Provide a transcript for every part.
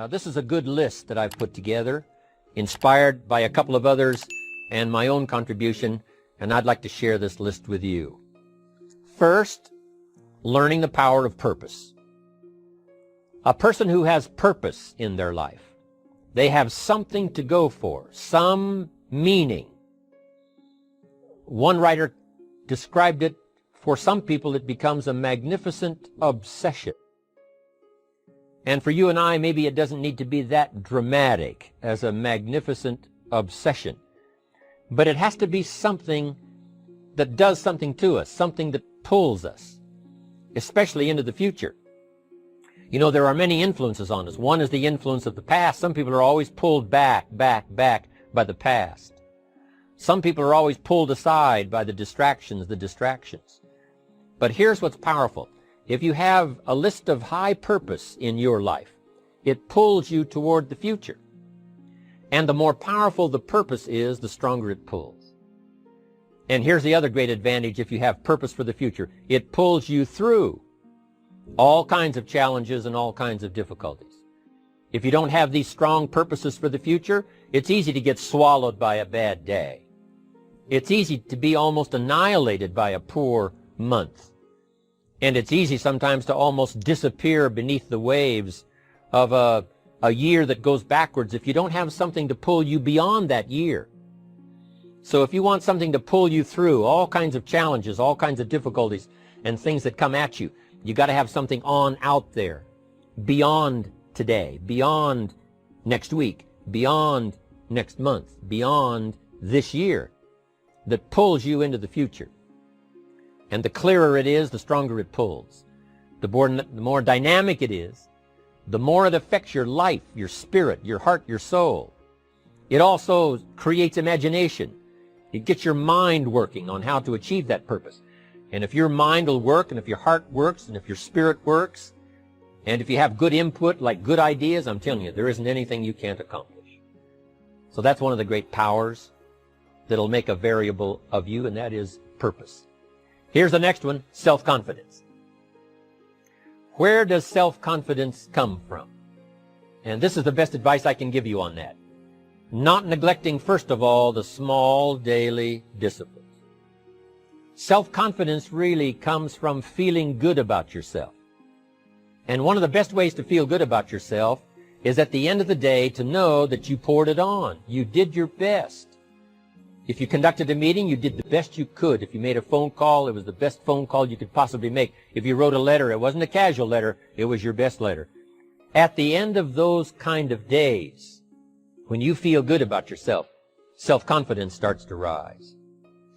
This is a good list that I've put together, inspired by a couple of others and my own contribution, and I'd like to share this list with you. First, learning the power of purpose. A person who has purpose in their life, they have something to go for, some meaning. One writer described it, for some people it becomes a magnificent obsession. And for you and I, maybe it doesn't need to be that dramatic as a magnificent obsession. But it has to be something that does something to us, something that pulls us, especially into the future. You know, there are many influences on us. One is the influence of the past. Some people are always pulled back by the past. Some people are always pulled aside by the distractions. But here's what's powerful. If you have a list of high purpose in your life, it pulls you toward the future. And the more powerful the purpose is, the stronger it pulls. And here's the other great advantage if you have purpose for the future. It pulls you through all kinds of challenges and all kinds of difficulties. If you don't have these strong purposes for the future, it's easy to get swallowed by a bad day. It's easy to be almost annihilated by a poor month. And it's easy sometimes to almost disappear beneath the waves of a year that goes backwards if you don't have something to pull you beyond that year. So if you want something to pull you through all kinds of challenges, all kinds of difficulties and things that come at you, you got to have something on out there, beyond today, beyond next week, beyond next month, beyond this year, that pulls you into the future. And the clearer it is, the stronger it pulls. The more dynamic it is, the more it affects your life, your spirit, your heart, your soul. It also creates imagination. It gets your mind working on how to achieve that purpose. And if your mind will work, and if your heart works, and if your spirit works, and if you have good input, like good ideas, I'm telling you, there isn't anything you can't accomplish. So that's one of the great powers that'll make a variable of you, and that is purpose. Here's the next one, self-confidence. Where does self-confidence come from? And this is the best advice I can give you on that. Not neglecting, first of all, the small daily disciplines. Self-confidence really comes from feeling good about yourself. And one of the best ways to feel good about yourself is at the end of the day to know that you poured it on. You did your best. If you conducted a meeting, you did the best you could. If you made a phone call, it was the best phone call you could possibly make. If you wrote a letter, it wasn't a casual letter, it was your best letter. At the end of those kind of days, when you feel good about yourself, self-confidence starts to rise.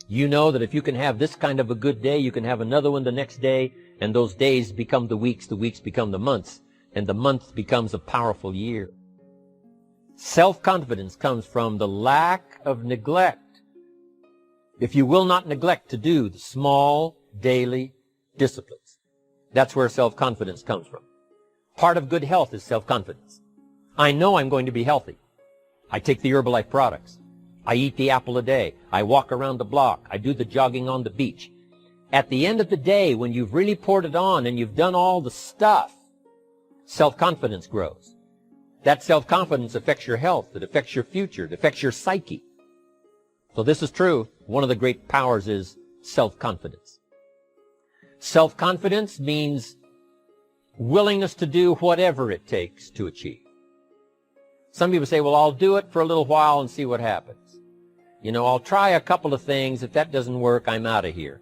You know that if you can have this kind of a good day, you can have another one the next day, and those days become the weeks become the months, and the month becomes a powerful year. Self-confidence comes from the lack of neglect. If you will not neglect to do the small daily disciplines, that's where self-confidence comes from. Part of good health is self-confidence. I know I'm going to be healthy. I take the Herbalife products. I eat the apple a day. I walk around the block. I do the jogging on the beach. At the end of the day, when you've really poured it on and you've done all the stuff, self-confidence grows. That self-confidence affects your health. It affects your future. It affects your psyche. So this is true. One of the great powers is self-confidence. Self-confidence means willingness to do whatever it takes to achieve. Some people say, well, I'll do it for a little while and see what happens. You know, I'll try a couple of things. If that doesn't work, I'm out of here.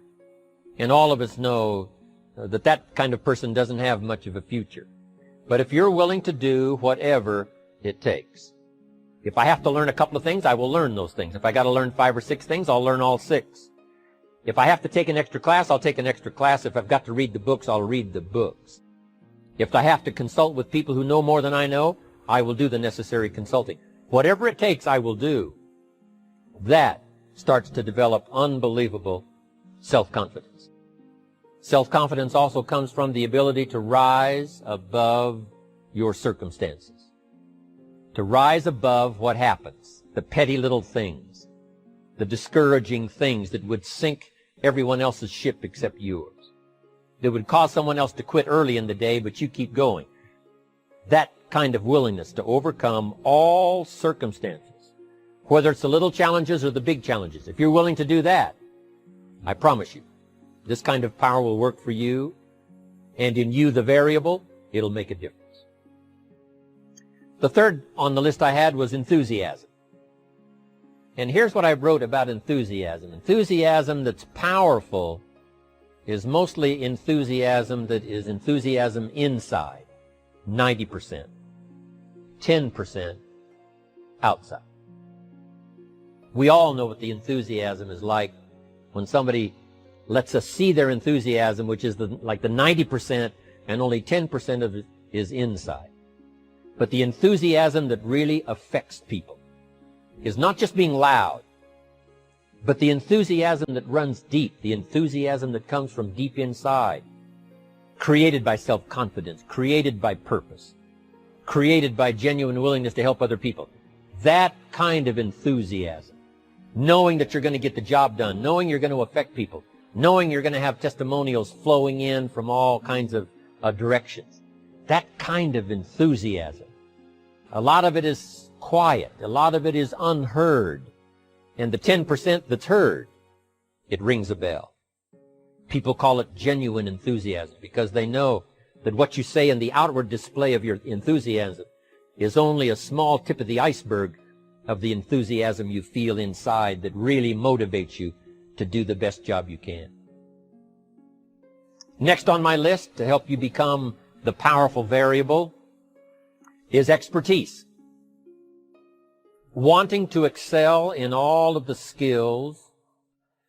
And all of us know that that kind of person doesn't have much of a future. But if you're willing to do whatever it takes, if I have to learn a couple of things, I will learn those things. If I got to learn 5 or 6 things, I'll learn all 6. If I have to take an extra class, I'll take an extra class. If I've got to read the books, I'll read the books. If I have to consult with people who know more than I know, I will do the necessary consulting. Whatever it takes, I will do. That starts to develop unbelievable self-confidence. Self-confidence also comes from the ability to rise above your circumstances. To rise above what happens, the petty little things, the discouraging things that would sink everyone else's ship except yours, that would cause someone else to quit early in the day, but you keep going. That kind of willingness to overcome all circumstances, whether it's the little challenges or the big challenges, if you're willing to do that, I promise you, this kind of power will work for you, and in you, the variable, it'll make a difference. The third on the list I had was enthusiasm. And here's what I wrote about enthusiasm. Enthusiasm that's powerful is mostly enthusiasm that is enthusiasm inside, 90%, 10% outside. We all know what the enthusiasm is like when somebody lets us see their enthusiasm, which is like the 90%, and only 10% of it is inside. But the enthusiasm that really affects people is not just being loud, but the enthusiasm that runs deep, the enthusiasm that comes from deep inside, created by self-confidence, created by purpose, created by genuine willingness to help other people. That kind of enthusiasm, knowing that you're going to get the job done, knowing you're going to affect people, knowing you're going to have testimonials flowing in from all kinds of directions. That kind of enthusiasm. A lot of it is quiet. A lot of it is unheard. And the 10% that's heard, it rings a bell. People call it genuine enthusiasm because they know that what you say in the outward display of your enthusiasm is only a small tip of the iceberg of the enthusiasm you feel inside that really motivates you to do the best job you can. Next on my list to help you become the powerful variable is expertise. Wanting to excel in all of the skills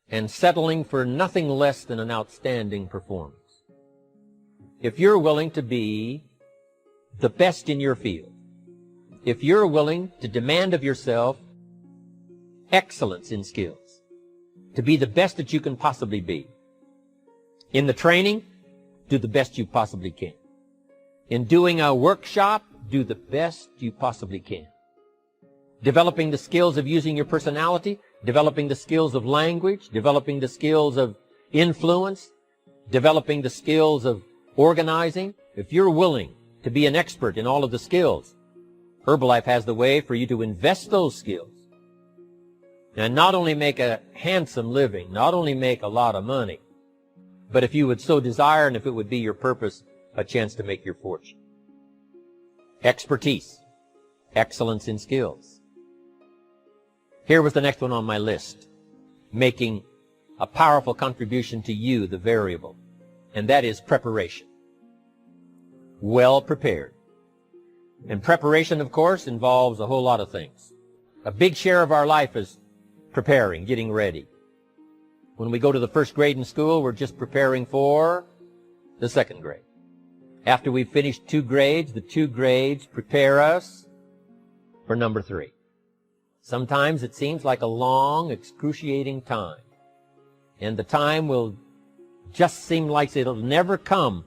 and settling for nothing less than an outstanding performance. If you're willing to be the best in your field, if you're willing to demand of yourself excellence in skills, to be the best that you can possibly be. In the training, do the best you possibly can. In doing a workshop, do the best you possibly can. Developing the skills of using your personality, developing the skills of language, developing the skills of influence, developing the skills of organizing. If you're willing to be an expert in all of the skills, Herbalife has the way for you to invest those skills and not only make a handsome living, not only make a lot of money, but if you would so desire and if it would be your purpose, a chance to make your fortune. Expertise, excellence in skills. Here was the next one on my list, making a powerful contribution to you, the variable, and that is preparation. Well prepared. And preparation, of course, involves a whole lot of things. A big share of our life is preparing, getting ready. When we go to the first grade in school, we're just preparing for the second grade. After we've finished 2 grades, the 2 grades prepare us for number 3. Sometimes it seems like a long, excruciating time. And the time will just seem like it'll never come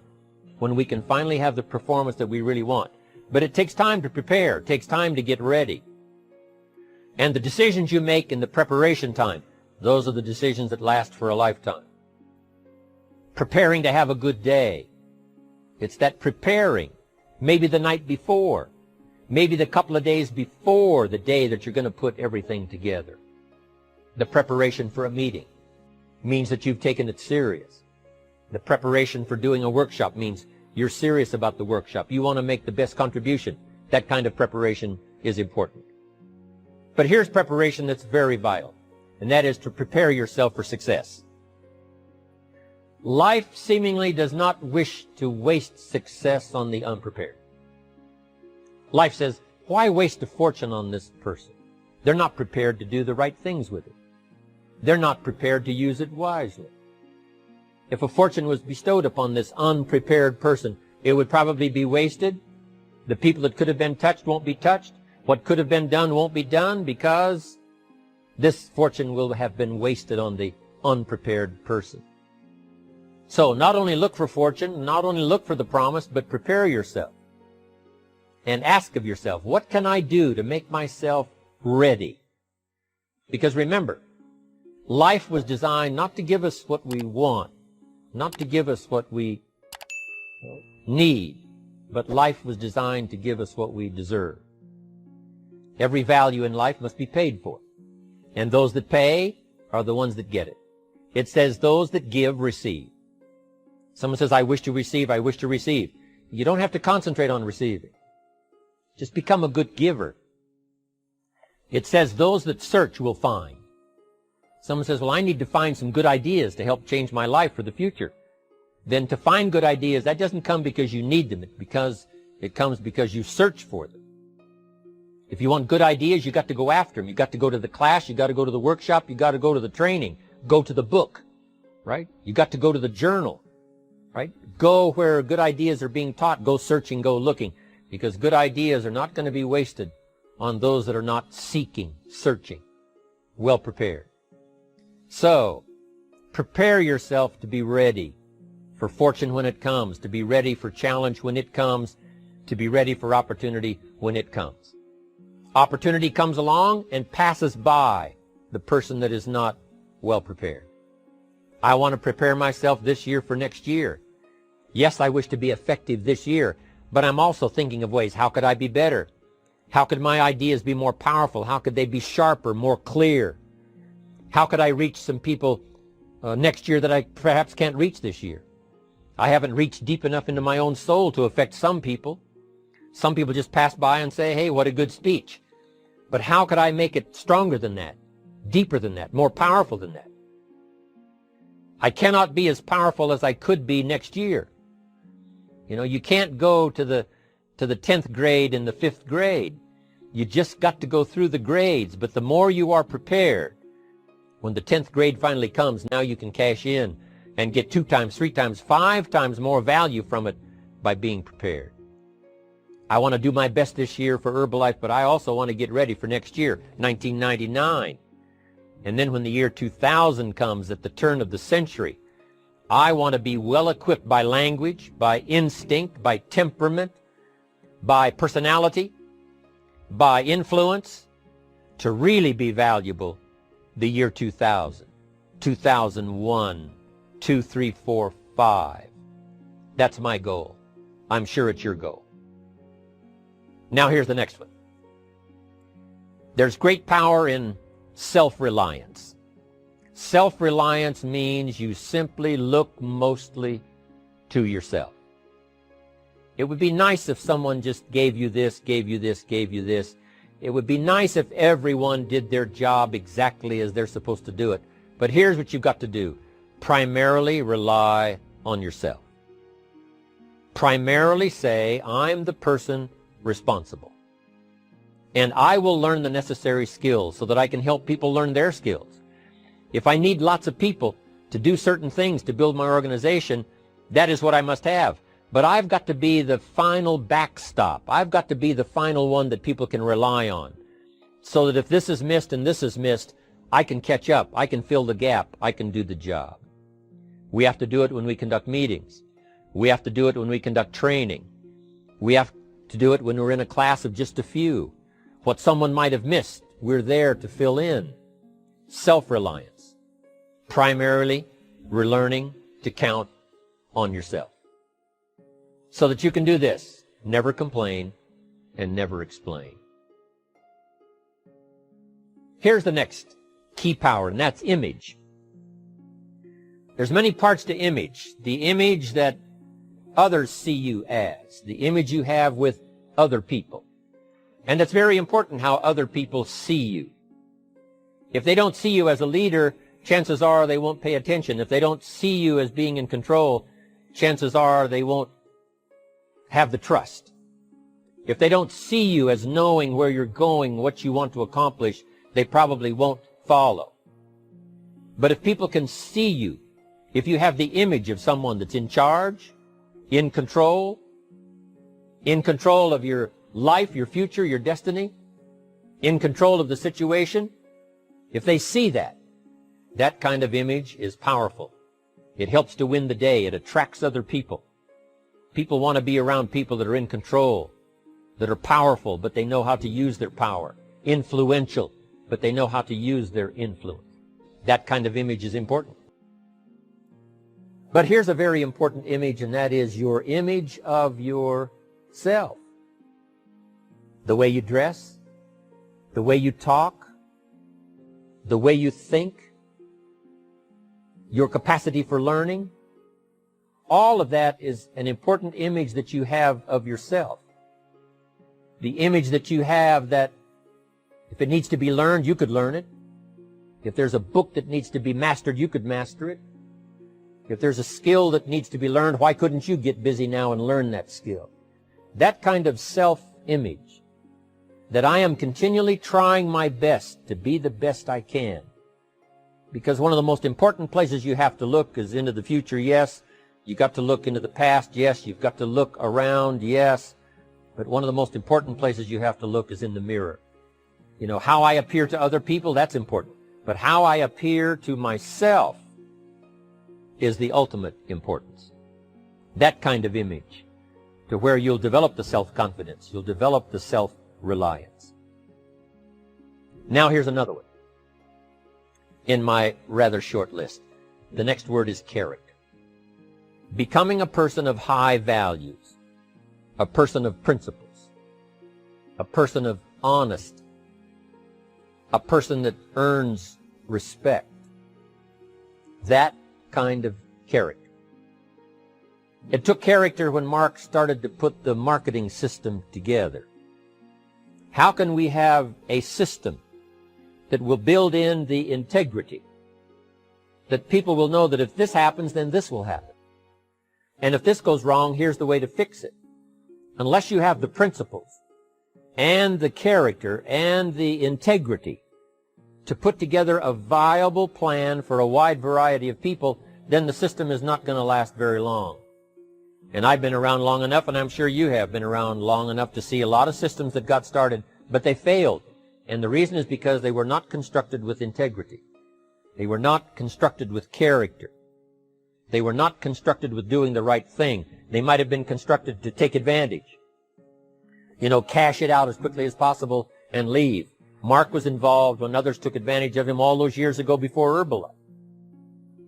when we can finally have the performance that we really want. But it takes time to prepare. It takes time to get ready. And the decisions you make in the preparation time, those are the decisions that last for a lifetime. Preparing to have a good day. It's that preparing, maybe the night before, maybe the couple of days before the day that you're going to put everything together. The preparation for a meeting means that you've taken it serious. The preparation for doing a workshop means you're serious about the workshop. You want to make the best contribution. That kind of preparation is important. But here's preparation that's very vital, and that is to prepare yourself for success. Life seemingly does not wish to waste success on the unprepared. Life says, why waste a fortune on this person? They're not prepared to do the right things with it. They're not prepared to use it wisely. If a fortune was bestowed upon this unprepared person, it would probably be wasted. The people that could have been touched won't be touched. What could have been done won't be done because this fortune will have been wasted on the unprepared person. So not only look for fortune, not only look for the promise, but prepare yourself. And ask of yourself, what can I do to make myself ready? Because remember, life was designed not to give us what we want, not to give us what we need, but life was designed to give us what we deserve. Every value in life must be paid for, and those that pay are the ones that get it. It says those that give receive. Someone says, I wish to receive, I wish to receive. You don't have to concentrate on receiving. Just become a good giver. It says those that search will find. Someone says, well, I need to find some good ideas to help change my life for the future. Then to find good ideas, that doesn't come because you need them. It comes because you search for them. If you want good ideas, you got to go after them. You got to go to the class, you got to go to the workshop, you got to go to the training, go to the book, right? You got to go to the journal, right? Go where good ideas are being taught. Go searching, go looking, because good ideas are not going to be wasted on those that are not seeking, searching, well prepared. So, prepare yourself to be ready for fortune when it comes, to be ready for challenge when it comes, to be ready for opportunity when it comes. Opportunity comes along and passes by the person that is not well prepared. I want to prepare myself this year for next year. Yes, I wish to be effective this year, but I'm also thinking of ways, how could I be better? How could my ideas be more powerful? How could they be sharper, more clear? How could I reach some people next year that I perhaps can't reach this year? I haven't reached deep enough into my own soul to affect some people. Some people just pass by and say, hey, what a good speech. But how could I make it stronger than that, deeper than that, more powerful than that? I cannot be as powerful as I could be next year. You know, you can't go to the 10th grade in the 5th grade. You just got to go through the grades. But the more you are prepared, when the 10th grade finally comes, now you can cash in and get 2 times, 3 times, 5 times more value from it by being prepared. I want to do my best this year for Herbalife, but I also want to get ready for next year, 1999. And then when the year 2000 comes, at the turn of the century, I want to be well equipped by language, by instinct, by temperament, by personality, by influence, to really be valuable the year 2000, 2001, 2, 3, 4, 5. That's my goal. I'm sure it's your goal. Now here's the next one. There's great power in self-reliance. Self-reliance means you simply look mostly to yourself. It would be nice if someone just gave you this, gave you this, gave you this. It would be nice if everyone did their job exactly as they're supposed to do it. But here's what you've got to do. Primarily rely on yourself. Primarily say, I'm the person responsible. And I will learn the necessary skills so that I can help people learn their skills. If I need lots of people to do certain things to build my organization, that is what I must have. But I've got to be the final backstop. I've got to be the final one that people can rely on, so that if this is missed and this is missed, I can catch up. I can fill the gap. I can do the job. We have to do it when we conduct meetings. We have to do it when we conduct training. We have to do it when we're in a class of just a few. What someone might have missed, we're there to fill in. Self-reliance. Primarily, we're learning to count on yourself. So that you can do this, never complain and never explain. Here's the next key power, and that's image. There's many parts to image. The image that others see you as, the image you have with other people. And it's very important how other people see you. If they don't see you as a leader, chances are they won't pay attention. If they don't see you as being in control, chances are they won't have the trust. If they don't see you as knowing where you're going, what you want to accomplish, they probably won't follow. But if people can see you, if you have the image of someone that's in charge, in control of your life, your future, your destiny, in control of the situation, if they see that, that kind of image is powerful. It helps to win the day. It attracts other people. People want to be around people that are in control, that are powerful, but they know how to use their power. Influential, but they know how to use their influence. That kind of image is important. But here's a very important image, and that is your image of yourself. self. The way you dress, the way you talk, the way you think, your capacity for learning, all of that is an important image that you have of yourself. The image that you have that if it needs to be learned, you could learn it. If there's a book that needs to be mastered, you could master it. If there's a skill that needs to be learned, why couldn't you get busy now and learn that skill? That kind of self-image, that I am continually trying my best to be the best I can. Because one of the most important places you have to look is into the future, yes. You've got to look into the past, yes. You've got to look around, yes. But one of the most important places you have to look is in the mirror. You know, how I appear to other people, that's important. But how I appear to myself is the ultimate importance. That kind of image, to where you'll develop the self-confidence, you'll develop the self-reliance. Now here's another one in my rather short list. The next word is character. Becoming a person of high values, a person of principles, a person of honesty, a person that earns respect. That kind of character. It took character when Mark started to put the marketing system together. How can we have a system that will build in the integrity, that people will know that if this happens, then this will happen. And if this goes wrong, here's the way to fix it. Unless you have the principles and the character and the integrity to put together a viable plan for a wide variety of people, then the system is not going to last very long. And I've been around long enough, and I'm sure you have been around long enough to see a lot of systems that got started, but they failed. And the reason is because they were not constructed with integrity. They were not constructed with character. They were not constructed with doing the right thing. They might have been constructed to take advantage. You know, cash it out as quickly as possible and leave. Mark was involved when others took advantage of him all those years ago before Herbalife.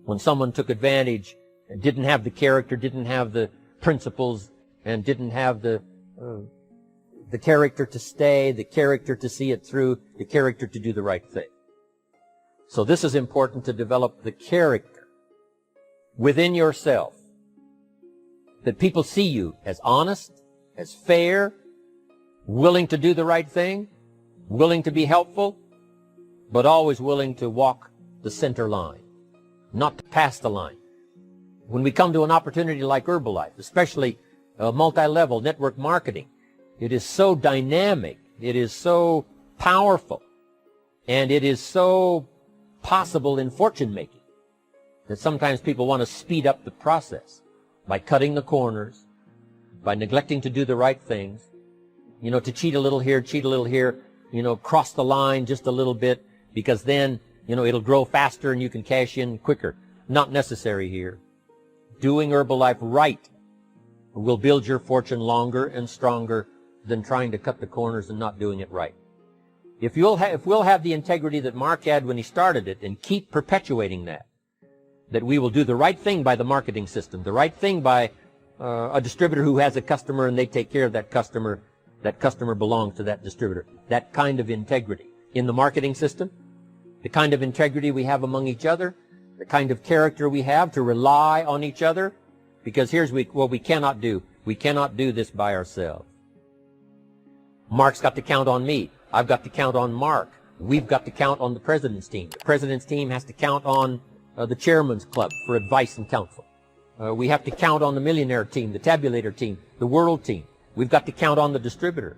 When someone took advantage and didn't have the character, didn't have the principles, and didn't have the character to stay, the character to see it through, the character to do the right thing. So this is important, to develop the character within yourself, that people see you as honest, as fair, willing to do the right thing, willing to be helpful, but always willing to walk the center line, not to pass the line. When we come to an opportunity like Herbalife, especially multi-level network marketing, it is so dynamic, it is so powerful, and it is so possible in fortune-making that sometimes people want to speed up the process by cutting the corners, by neglecting to do the right things, you know, to cheat a little here, you know, cross the line just a little bit, because then, you know, it'll grow faster and you can cash in quicker. Not necessary here. Doing Herbalife right will build your fortune longer and stronger than trying to cut the corners and not doing it right. If we'll have the integrity that Mark had when he started it, and keep perpetuating that we will do the right thing by the marketing system, the right thing by a distributor who has a customer and they take care of that customer belongs to that distributor. That kind of integrity in the marketing system, the kind of integrity we have among each other, the kind of character we have to rely on each other, because here's what we cannot do. We cannot do this by ourselves. Mark's got to count on me. I've got to count on Mark. We've got to count on the president's team. The president's team has to count on the chairman's club for advice and counsel. We have to count on the millionaire team, the tabulator team, the world team. We've got to count on the distributor.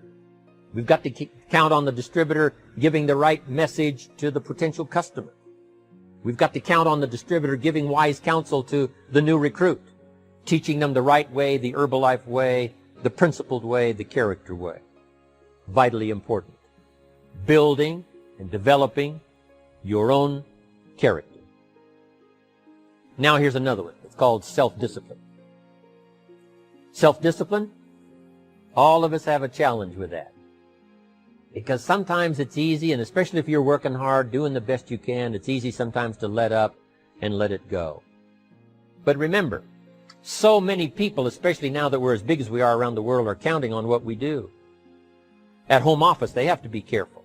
We've got to count on the distributor giving the right message to the potential customer. We've got to count on the distributor giving wise counsel to the new recruit, teaching them the right way, the Herbalife way, the principled way, the character way. Vitally important. Building and developing your own character. Now here's another one. It's called self-discipline. Self-discipline, all of us have a challenge with that. Because sometimes it's easy, and especially if you're working hard, doing the best you can, it's easy sometimes to let up and let it go. But remember, So many people, especially now that we're as big as we are around the world, are counting on what we do. At home office, they have to be careful.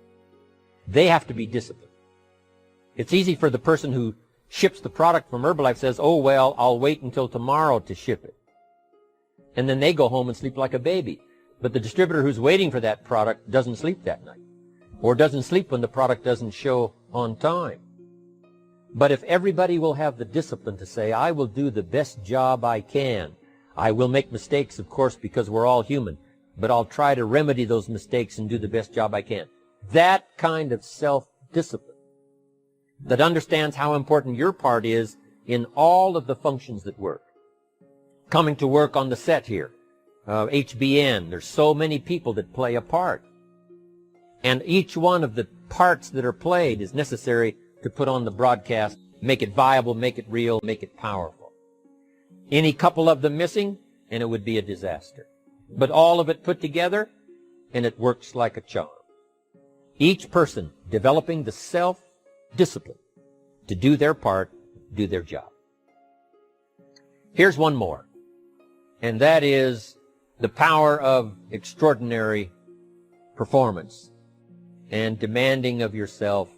They have to be disciplined. It's easy for the person who ships the product from Herbalife says, oh, well, I'll wait until tomorrow to ship it. And then they go home and sleep like a baby. But the distributor who's waiting for that product doesn't sleep that night, or doesn't sleep when the product doesn't show on time. But if everybody will have the discipline to say, I will do the best job I can. I will make mistakes, of course, because we're all human, but I'll try to remedy those mistakes and do the best job I can. That kind of self-discipline that understands how important your part is in all of the functions that work. Coming to work on the set here, HBN, there's so many people that play a part. And each one of the parts that are played is necessary to put on the broadcast, make it viable, make it real, make it powerful. Any couple of them missing, and it would be a disaster. But all of it put together, and it works like a charm. Each person developing the self-discipline to do their part, do their job. Here's one more, and that is the power of extraordinary performance and demanding of yourself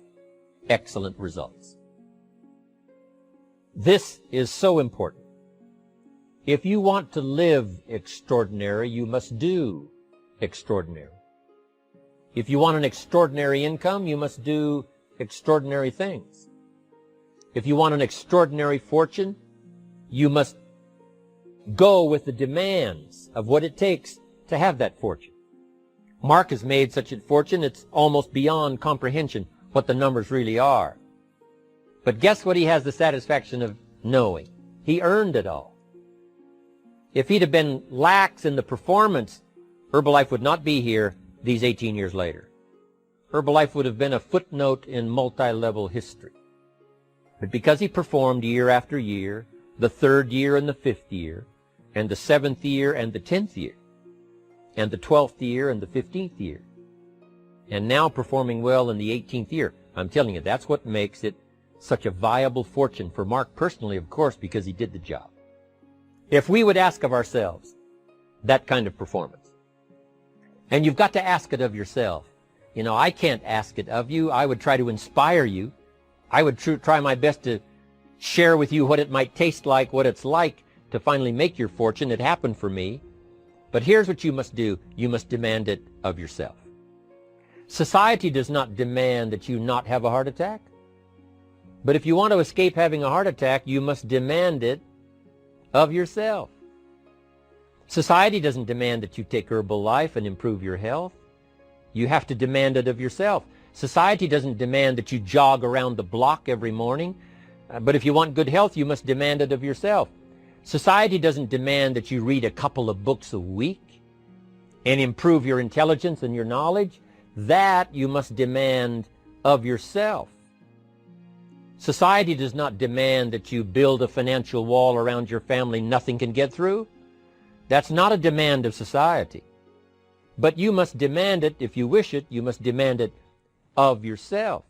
excellent results. This is so important. If you want to live extraordinary, you must do extraordinary. If you want an extraordinary income, you must do extraordinary things. If you want an extraordinary fortune, you must go with the demands of what it takes to have that fortune. Mark has made such a fortune, it's almost beyond comprehension what the numbers really are. But guess what he has the satisfaction of knowing? He earned it all. If he'd have been lax in the performance, Herbalife would not be here these 18 years later. Herbalife would have been a footnote in multi-level history. But because he performed year after year, the 3rd year and the 5th year, and the 7th year and the 10th year, and the 12th year and the 15th year, and now performing well in the 18th year, I'm telling you, that's what makes it such a viable fortune for Mark personally, of course, because he did the job. If we would ask of ourselves that kind of performance, and you've got to ask it of yourself. You know, I can't ask it of you. I would try to inspire you. I would try my best to share with you what it might taste like, what it's like to finally make your fortune. It happened for me. But here's what you must do. You must demand it of yourself. Society does not demand that you not have a heart attack. But if you want to escape having a heart attack, you must demand it of yourself. Society doesn't demand that you take Herbalife and improve your health. You have to demand it of yourself. Society doesn't demand that you jog around the block every morning. But if you want good health, you must demand it of yourself. Society doesn't demand that you read a couple of books a week and improve your intelligence and your knowledge. That you must demand of yourself. Society does not demand that you build a financial wall around your family nothing can get through. That's not a demand of society. But you must demand it, if you wish it, you must demand it of yourself.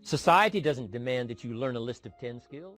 Society doesn't demand that you learn a list of 10 skills.